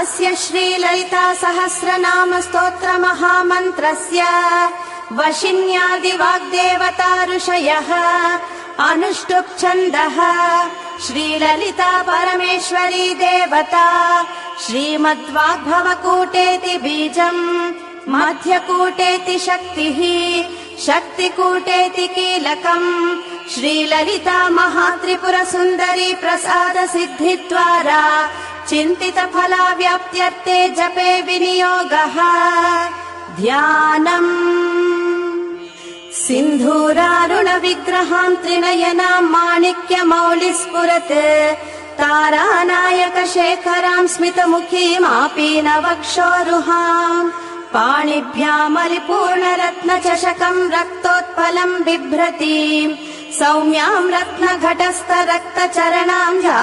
अस्य श्रीललिता सहस्रनाम स्तोत्र महामन्त्रस्य वशिन्यादिवाग्देवता ऋषयः अनुष्टुप् छन्दः श्रीललिता परमेश्वरी देवता श्रीमद्वाग्भवकूटेति बीजम् मध्यकूटेति शक्तिः शक्तिकूटेति कीलकम् श्रीललिता महात्रिपुरसुन्दरी प्रसाद सिद्धिद्वारा चिन्तित फलाव्याप्त्यर्थे जपे विनियोगः ध्यानम् सिन्धूरारुण विग्रहाम् त्रिनयनाम् माणिक्यमौलिस्फुरत् तारानायक शेखराम् स्मितमुखीमापीन वक्षोरुहाम् पाणिभ्यामलिपूर्णरत्न चषकम् रक्तोत्पलम् बिभ्रतीम् सौम्याम् रत्नघटस्थ रक्तचरणाम्